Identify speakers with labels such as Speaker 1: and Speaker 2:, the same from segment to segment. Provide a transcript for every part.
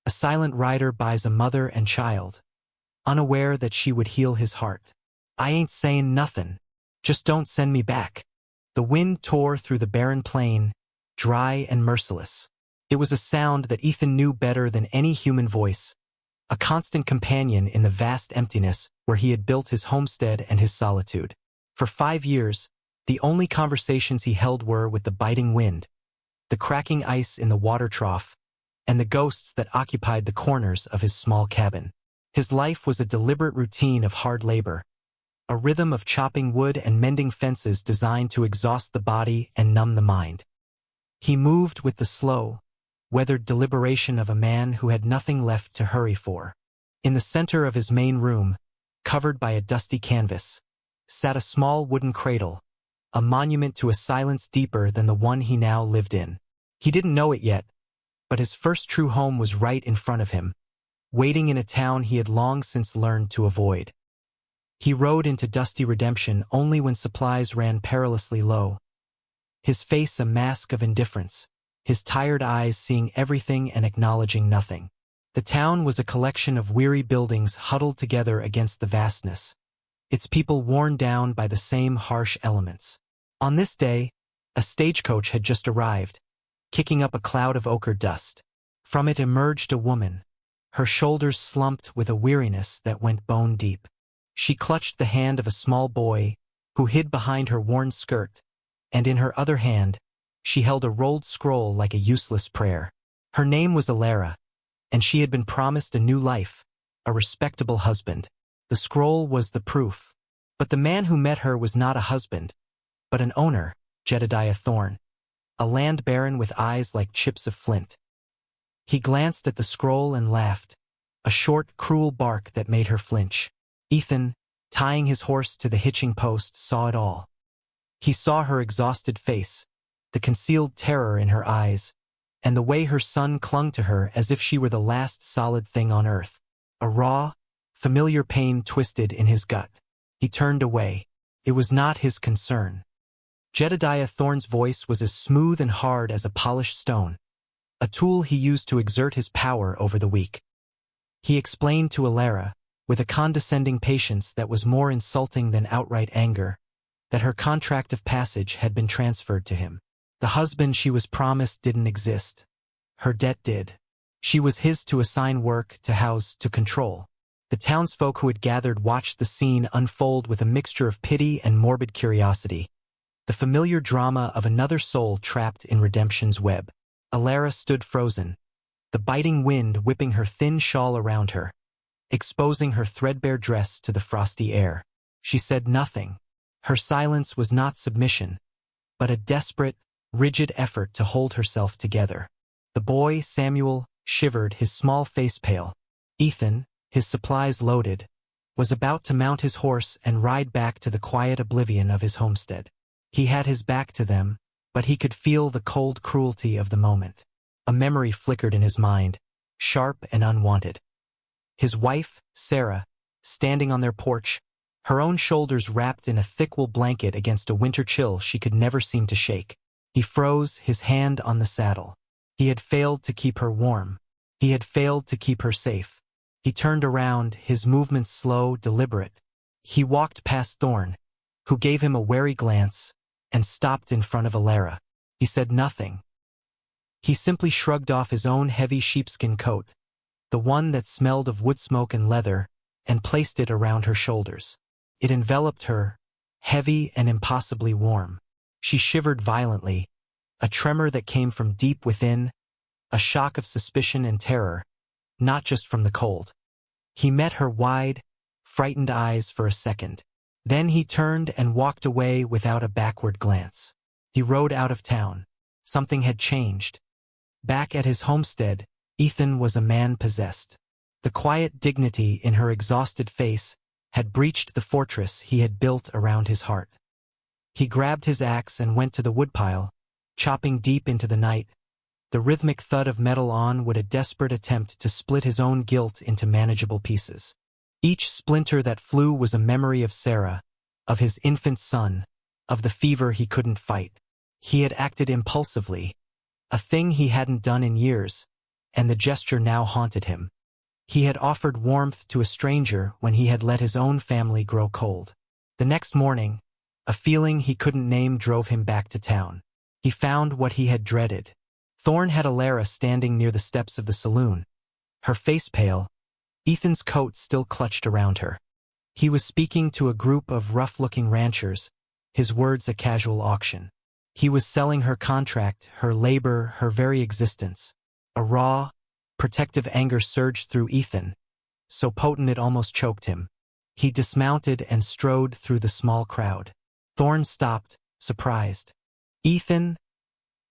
Speaker 1: A silent rider buys a mother and child, unaware that she would heal his heart. I ain't sayin' nothin'. Just don't send me back. The wind tore through the barren plain, dry and merciless. It was a sound that Ethan knew better than any human voice, a constant companion in the vast emptiness where he had built his homestead and his solitude. For 5 years, the only conversations he held were with the biting wind, the cracking ice in the water trough, and the ghosts that occupied the corners of his small cabin. His life was a deliberate routine of hard labor, a rhythm of chopping wood and mending fences designed to exhaust the body and numb the mind. He moved with the slow, weathered deliberation of a man who had nothing left to hurry for. In the center of his main room, covered by a dusty canvas, sat a small wooden cradle, a monument to a silence deeper than the one he now lived in. He didn't know it yet, but his first true home was right in front of him, waiting in a town he had long since learned to avoid. He rode into dusty redemption only when supplies ran perilously low, his face a mask of indifference, his tired eyes seeing everything and acknowledging nothing. The town was a collection of weary buildings huddled together against the vastness, its people worn down by the same harsh elements. On this day, a stagecoach had just arrived, kicking up a cloud of ochre dust. From it emerged a woman, her shoulders slumped with a weariness that went bone deep. She clutched the hand of a small boy, who hid behind her worn skirt, and in her other hand, she held a rolled scroll like a useless prayer. Her name was Alara, and she had been promised a new life, a respectable husband. The scroll was the proof. But the man who met her was not a husband, but an owner, Jedediah Thorne, a land baron with eyes like chips of flint. He glanced at the scroll and laughed, a short, cruel bark that made her flinch. Ethan, tying his horse to the hitching post, saw it all. He saw her exhausted face, the concealed terror in her eyes, and the way her son clung to her as if she were the last solid thing on earth. A raw, familiar pain twisted in his gut. He turned away. It was not his concern. Jedediah Thorne's voice was as smooth and hard as a polished stone, a tool he used to exert his power over the weak. He explained to Alara, with a condescending patience that was more insulting than outright anger, that her contract of passage had been transferred to him. The husband she was promised didn't exist. Her debt did. She was his to assign work, to house, to control. The townsfolk who had gathered watched the scene unfold with a mixture of pity and morbid curiosity, the familiar drama of another soul trapped in redemption's web. Alara stood frozen, the biting wind whipping her thin shawl around her, exposing her threadbare dress to the frosty air. She said nothing. Her silence was not submission, but a desperate, rigid effort to hold herself together. The boy, Samuel, shivered, his small face pale. Ethan, his supplies loaded, was about to mount his horse and ride back to the quiet oblivion of his homestead. He had his back to them, but he could feel the cold cruelty of the moment. A memory flickered in his mind, sharp and unwanted. His wife, Sarah, standing on their porch, her own shoulders wrapped in a thick wool blanket against a winter chill she could never seem to shake. He froze, his hand on the saddle. He had failed to keep her warm. He had failed to keep her safe. He turned around, his movements slow, deliberate. He walked past Thorne, who gave him a wary glance, and stopped in front of Alara. He said nothing. He simply shrugged off his own heavy sheepskin coat, the one that smelled of wood smoke and leather, and placed it around her shoulders. It enveloped her, heavy and impossibly warm. She shivered violently, a tremor that came from deep within, a shock of suspicion and terror, not just from the cold. He met her wide, frightened eyes for a second. Then he turned and walked away without a backward glance. He rode out of town. Something had changed. Back at his homestead, Ethan was a man possessed. The quiet dignity in her exhausted face had breached the fortress he had built around his heart. He grabbed his axe and went to the woodpile, chopping deep into the night. The rhythmic thud of metal on would a desperate attempt to split his own guilt into manageable pieces. Each splinter that flew was a memory of Sarah, of his infant son, of the fever he couldn't fight. He had acted impulsively, a thing he hadn't done in years, and the gesture now haunted him. He had offered warmth to a stranger when he had let his own family grow cold. The next morning, a feeling he couldn't name drove him back to town. He found what he had dreaded. Thorne had Alara standing near the steps of the saloon, her face pale, Ethan's coat still clutched around her. He was speaking to a group of rough-looking ranchers, his words a casual auction. He was selling her contract, her labor, her very existence. A raw, protective anger surged through Ethan, so potent it almost choked him. He dismounted and strode through the small crowd. Thorne stopped, surprised. "Ethan,"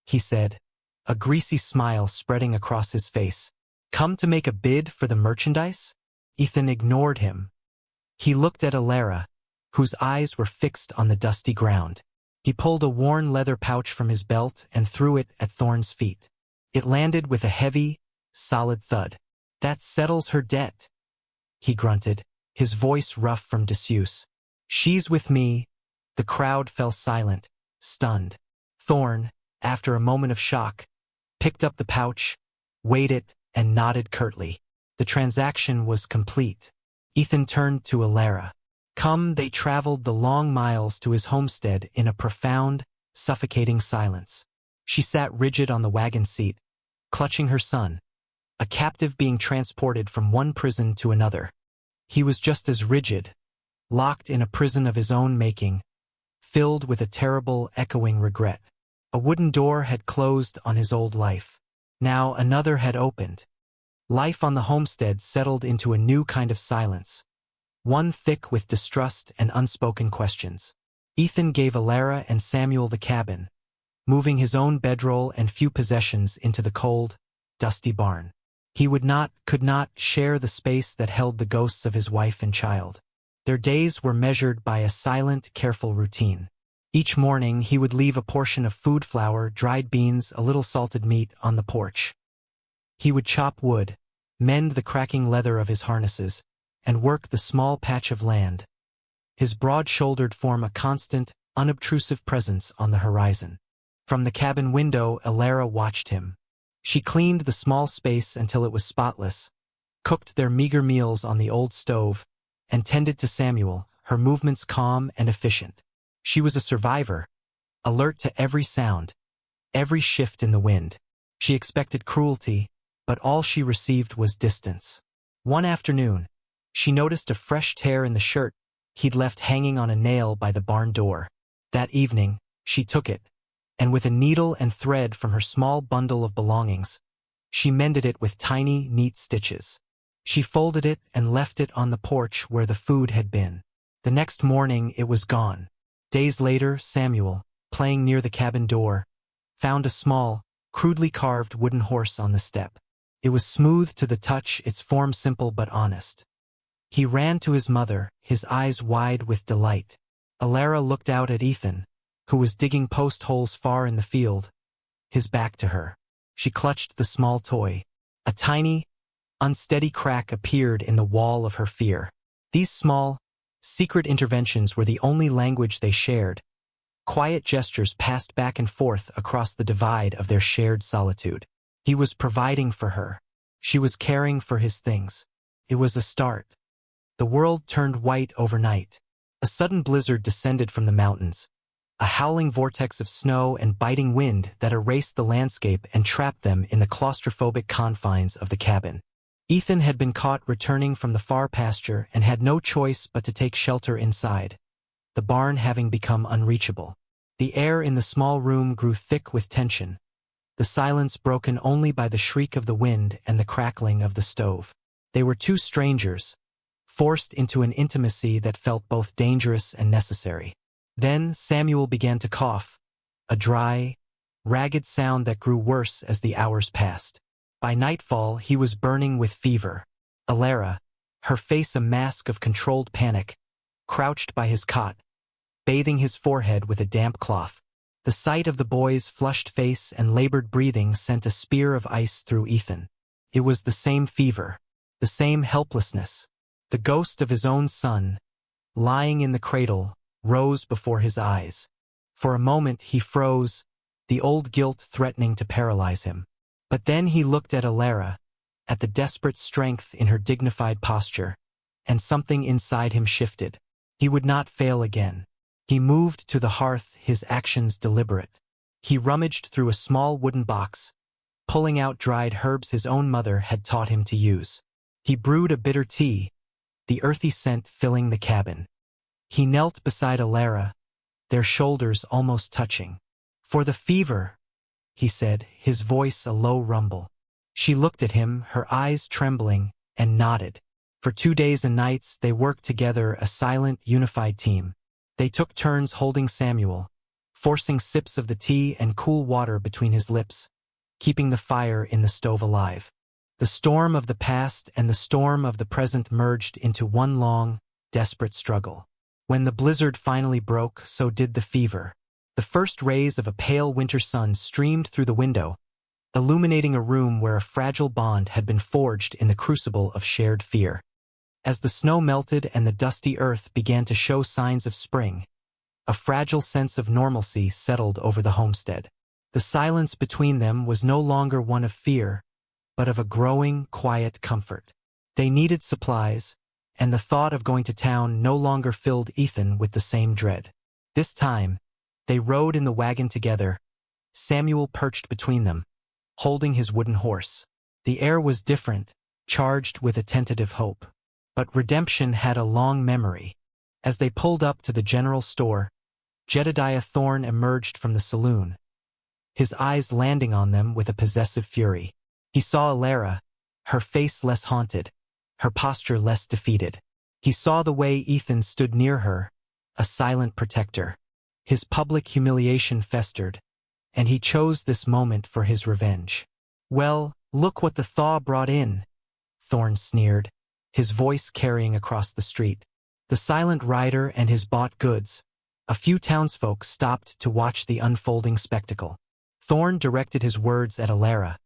Speaker 1: he said, a greasy smile spreading across his face. "Come to make a bid for the merchandise?" Ethan ignored him. He looked at Alara, whose eyes were fixed on the dusty ground. He pulled a worn leather pouch from his belt and threw it at Thorne's feet. It landed with a heavy, solid thud. "That settles her debt," he grunted, his voice rough from disuse. "She's with me." The crowd fell silent, stunned. Thorne, after a moment of shock, picked up the pouch, weighed it, and nodded curtly. The transaction was complete. Ethan turned to Alara. They traveled the long miles to his homestead in a profound, suffocating silence. She sat rigid on the wagon seat, clutching her son, a captive being transported from one prison to another. He was just as rigid, locked in a prison of his own making, filled with a terrible, echoing regret. A wooden door had closed on his old life. Now another had opened. Life on the homestead settled into a new kind of silence, one thick with distrust and unspoken questions. Ethan gave Alara and Samuel the cabin, moving his own bedroll and few possessions into the cold, dusty barn. He could not share the space that held the ghosts of his wife and child. Their days were measured by a silent, careful routine. Each morning he would leave a portion of food flour, dried beans, a little salted meat on the porch. He would chop wood, mend the cracking leather of his harnesses, and work the small patch of land, his broad-shouldered form a constant, unobtrusive presence on the horizon. From the cabin window, Alara watched him. She cleaned the small space until it was spotless, cooked their meager meals on the old stove, and tended to Samuel, her movements calm and efficient. She was a survivor, alert to every sound, every shift in the wind. She expected cruelty, but all she received was distance. One afternoon, she noticed a fresh tear in the shirt he'd left hanging on a nail by the barn door. That evening, she took it, and with a needle and thread from her small bundle of belongings, she mended it with tiny, neat stitches. She folded it and left it on the porch where the food had been. The next morning, it was gone. Days later, Samuel, playing near the cabin door, found a small, crudely carved wooden horse on the step. It was smooth to the touch, its form simple but honest. He ran to his mother, his eyes wide with delight. Alara looked out at Ethan, who was digging post holes far in the field, his back to her. She clutched the small toy. A tiny, unsteady crack appeared in the wall of her fear. These small, secret interventions were the only language they shared. Quiet gestures passed back and forth across the divide of their shared solitude. He was providing for her. She was caring for his things. It was a start. The world turned white overnight. A sudden blizzard descended from the mountains, a howling vortex of snow and biting wind that erased the landscape and trapped them in the claustrophobic confines of the cabin. Ethan had been caught returning from the far pasture and had no choice but to take shelter inside, the barn having become unreachable. The air in the small room grew thick with tension, the silence broken only by the shriek of the wind and the crackling of the stove. They were two strangers, forced into an intimacy that felt both dangerous and necessary. Then Samuel began to cough, a dry, ragged sound that grew worse as the hours passed. By nightfall, he was burning with fever. Alara, her face a mask of controlled panic, crouched by his cot, bathing his forehead with a damp cloth. The sight of the boy's flushed face and labored breathing sent a spear of ice through Ethan. It was the same fever, the same helplessness. The ghost of his own son, lying in the cradle, rose before his eyes. For a moment he froze, the old guilt threatening to paralyze him. But then he looked at Alara, at the desperate strength in her dignified posture, and something inside him shifted. He would not fail again. He moved to the hearth, his actions deliberate. He rummaged through a small wooden box, pulling out dried herbs his own mother had taught him to use. He brewed a bitter tea, the earthy scent filling the cabin. He knelt beside Alara, their shoulders almost touching. "For the fever," he said, his voice a low rumble. She looked at him, her eyes trembling, and nodded. For 2 days and nights they worked together, a silent, unified team. They took turns holding Samuel, forcing sips of the tea and cool water between his lips, keeping the fire in the stove alive. The storm of the past and the storm of the present merged into one long, desperate struggle. When the blizzard finally broke, so did the fever. The first rays of a pale winter sun streamed through the window, illuminating a room where a fragile bond had been forged in the crucible of shared fear. As the snow melted and the dusty earth began to show signs of spring, a fragile sense of normalcy settled over the homestead. The silence between them was no longer one of fear, but of a growing, quiet comfort. They needed supplies, and the thought of going to town no longer filled Ethan with the same dread. This time, they rode in the wagon together, Samuel perched between them, holding his wooden horse. The air was different, charged with a tentative hope. But redemption had a long memory. As they pulled up to the general store, Jedediah Thorne emerged from the saloon, his eyes landing on them with a possessive fury. He saw Alara, her face less haunted, her posture less defeated. He saw the way Ethan stood near her, a silent protector. His public humiliation festered, and he chose this moment for his revenge. "Well, look what the thaw brought in," Thorne sneered, his voice carrying across the street. The silent rider and his bought goods. A few townsfolk stopped to watch the unfolding spectacle. Thorne directed his words at Alara,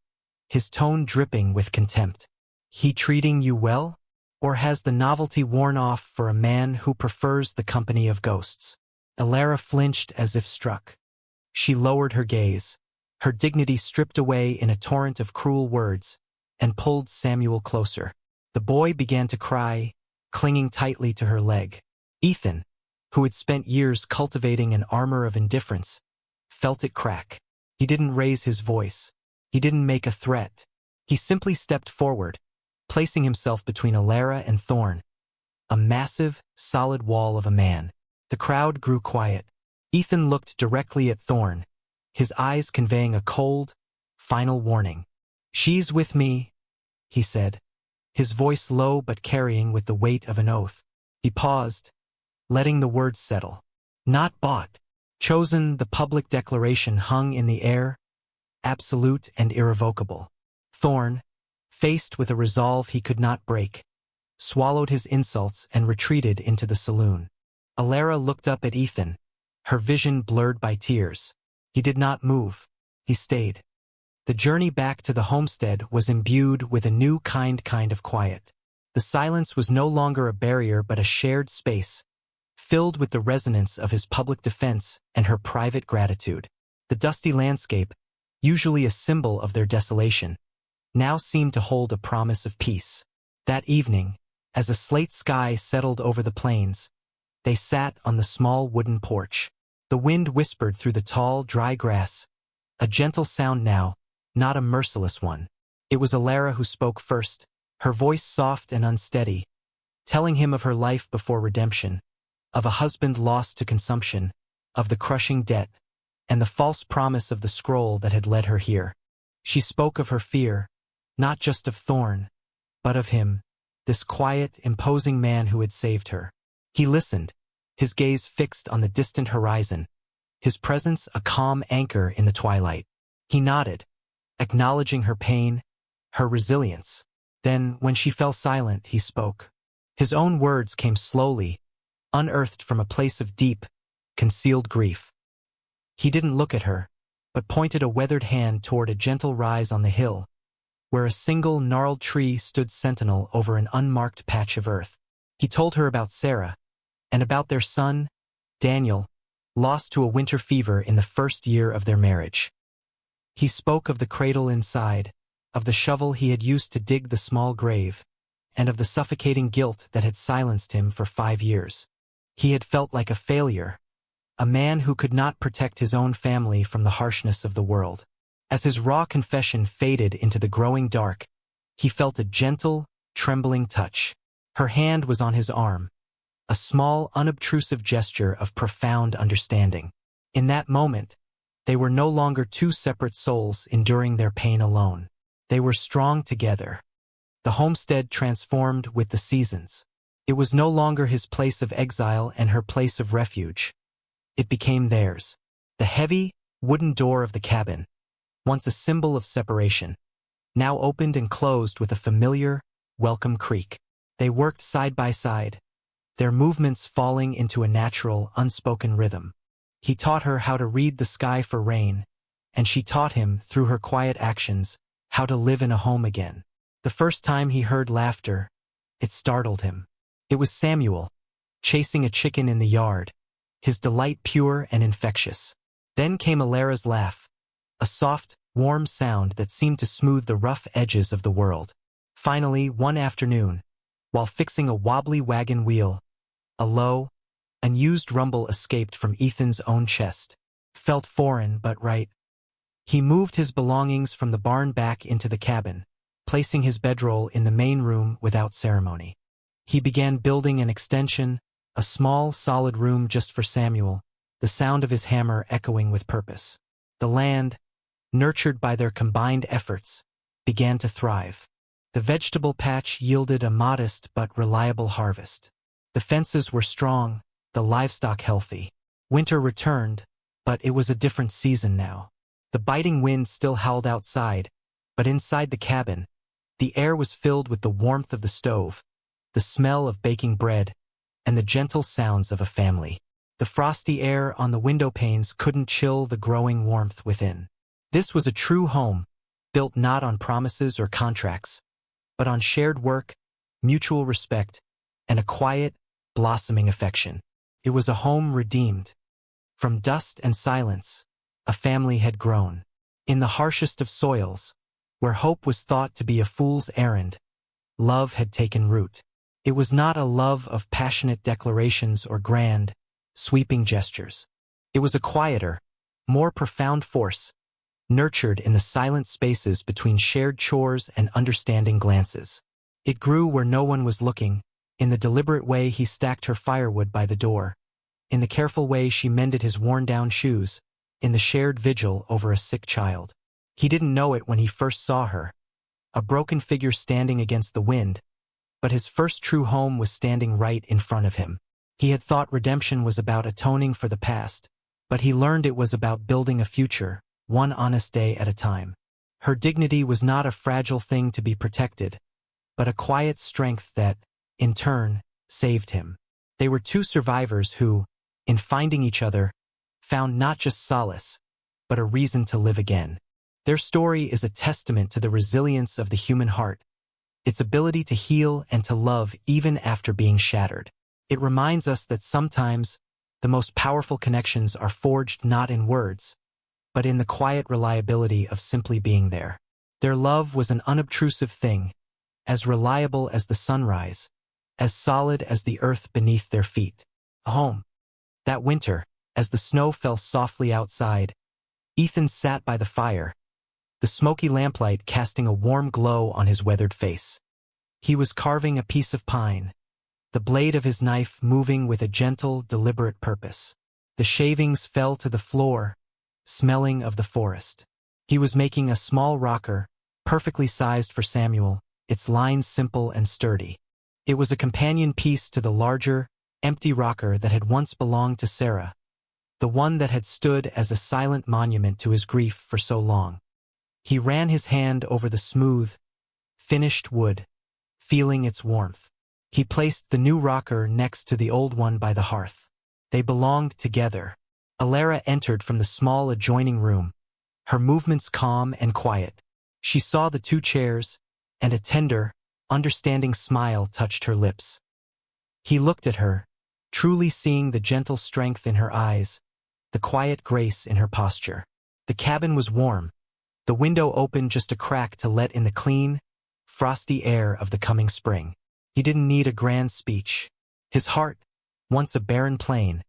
Speaker 1: his tone dripping with contempt. "He treating you well? Or has the novelty worn off for a man who prefers the company of ghosts?" Alara flinched as if struck. She lowered her gaze, her dignity stripped away in a torrent of cruel words, and pulled Samuel closer. The boy began to cry, clinging tightly to her leg. Ethan, who had spent years cultivating an armor of indifference, felt it crack. He didn't raise his voice. He didn't make a threat. He simply stepped forward, placing himself between Alara and Thorne, a massive, solid wall of a man. The crowd grew quiet. Ethan looked directly at Thorne, his eyes conveying a cold, final warning. "She's with me," he said, his voice low but carrying with the weight of an oath. He paused, letting the words settle. "Not bought. Chosen." The public declaration hung in the air, absolute and irrevocable. Thorne, faced with a resolve he could not break, swallowed his insults and retreated into the saloon. Alara looked up at Ethan, her vision blurred by tears. He did not move. He stayed. The journey back to the homestead was imbued with a new kind of quiet. The silence was no longer a barrier but a shared space, filled with the resonance of his public defense and her private gratitude. The dusty landscape, usually a symbol of their desolation, now seemed to hold a promise of peace. That evening, as a slate sky settled over the plains, they sat on the small wooden porch. The wind whispered through the tall, dry grass, a gentle sound now, not a merciless one. It was Alara who spoke first, her voice soft and unsteady, telling him of her life before redemption, of a husband lost to consumption, of the crushing debt, and the false promise of the scroll that had led her here. She spoke of her fear, not just of Thorne, but of him, this quiet, imposing man who had saved her. He listened, his gaze fixed on the distant horizon, his presence a calm anchor in the twilight. He nodded, acknowledging her pain, her resilience. Then, when she fell silent, he spoke. His own words came slowly, unearthed from a place of deep, concealed grief. He didn't look at her, but pointed a weathered hand toward a gentle rise on the hill, where a single gnarled tree stood sentinel over an unmarked patch of earth. He told her about Sarah, and about their son, Daniel, lost to a winter fever in the first year of their marriage. He spoke of the cradle inside, of the shovel he had used to dig the small grave, and of the suffocating guilt that had silenced him for 5 years. He had felt like a failure, a man who could not protect his own family from the harshness of the world. As his raw confession faded into the growing dark, he felt a gentle, trembling touch. Her hand was on his arm, a small, unobtrusive gesture of profound understanding. In that moment, they were no longer two separate souls enduring their pain alone. They were strong together. The homestead transformed with the seasons. It was no longer his place of exile and her place of refuge. It became theirs. The heavy, wooden door of the cabin, once a symbol of separation, now opened and closed with a familiar, welcome creak. They worked side by side, their movements falling into a natural, unspoken rhythm. He taught her how to read the sky for rain, and she taught him, through her quiet actions, how to live in a home again. The first time he heard laughter, it startled him. It was Samuel, chasing a chicken in the yard, his delight pure and infectious. Then came Alara's laugh, a soft, warm sound that seemed to smooth the rough edges of the world. Finally, one afternoon, while fixing a wobbly wagon wheel, a low, unused rumble escaped from Ethan's own chest. Felt foreign but right. He moved his belongings from the barn back into the cabin, placing his bedroll in the main room without ceremony. He began building an extension, a small, solid room just for Samuel, the sound of his hammer echoing with purpose. The land, nurtured by their combined efforts, began to thrive. The vegetable patch yielded a modest but reliable harvest. The fences were strong, the livestock healthy. Winter returned, but it was a different season now. The biting wind still howled outside, but inside the cabin, the air was filled with the warmth of the stove, the smell of baking bread, and the gentle sounds of a family. The frosty air on the window panes couldn't chill the growing warmth within. This was a true home, built not on promises or contracts, but on shared work, mutual respect, and a quiet, blossoming affection. It was a home redeemed. From dust and silence, a family had grown. In the harshest of soils, where hope was thought to be a fool's errand, love had taken root. It was not a love of passionate declarations or grand, sweeping gestures. It was a quieter, more profound force, nurtured in the silent spaces between shared chores and understanding glances. It grew where no one was looking, in the deliberate way he stacked her firewood by the door, in the careful way she mended his worn-down shoes, in the shared vigil over a sick child. He didn't know it when he first saw her, a broken figure standing against the wind, but his first true home was standing right in front of him. He had thought redemption was about atoning for the past, but he learned it was about building a future, one honest day at a time. Her dignity was not a fragile thing to be protected, but a quiet strength that, in turn, saved him. They were two survivors who, in finding each other, found not just solace, but a reason to live again. Their story is a testament to the resilience of the human heart, its ability to heal and to love even after being shattered. It reminds us that sometimes the most powerful connections are forged not in words, but in the quiet reliability of simply being there. Their love was an unobtrusive thing, as reliable as the sunrise, as solid as the earth beneath their feet. A home. That winter, as the snow fell softly outside, Ethan sat by the fire, the smoky lamplight casting a warm glow on his weathered face. He was carving a piece of pine, the blade of his knife moving with a gentle, deliberate purpose. The shavings fell to the floor, smelling of the forest. He was making a small rocker, perfectly sized for Samuel, its lines simple and sturdy. It was a companion piece to the larger, empty rocker that had once belonged to Sarah, the one that had stood as a silent monument to his grief for so long. He ran his hand over the smooth, finished wood, feeling its warmth. He placed the new rocker next to the old one by the hearth. They belonged together. Alara entered from the small adjoining room, her movements calm and quiet. She saw the two chairs, and a tender, understanding smile touched her lips. He looked at her, truly seeing the gentle strength in her eyes, the quiet grace in her posture. The cabin was warm, The window opened just a crack to let in the clean, frosty air of the coming spring. He didn't need a grand speech. His heart, once a barren plain,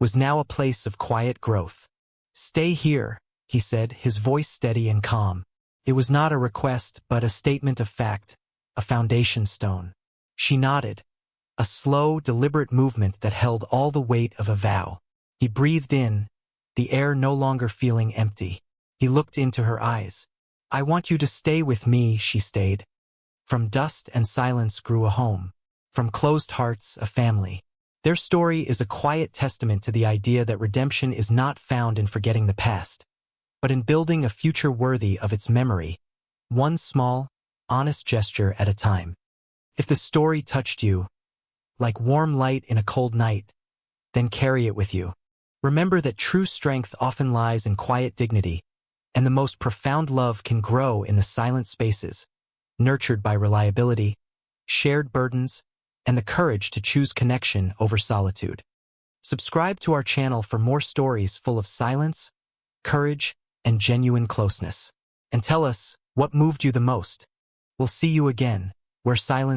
Speaker 1: was now a place of quiet growth. "Stay here," he said, his voice steady and calm. It was not a request, but a statement of fact, a foundation stone. She nodded, a slow, deliberate movement that held all the weight of a vow. He breathed in, the air no longer feeling empty. He looked into her eyes. "I want you to stay with me," she stayed. From dust and silence grew a home. From closed hearts, a family. Their story is a quiet testament to the idea that redemption is not found in forgetting the past, but in building a future worthy of its memory, one small, honest gesture at a time. If the story touched you, like warm light in a cold night, then carry it with you. Remember that true strength often lies in quiet dignity, and the most profound love can grow in the silent spaces, nurtured by reliability, shared burdens, and the courage to choose connection over solitude. Subscribe to our channel for more stories full of silence, courage, and genuine closeness. And tell us what moved you the most. We'll see you again, where silence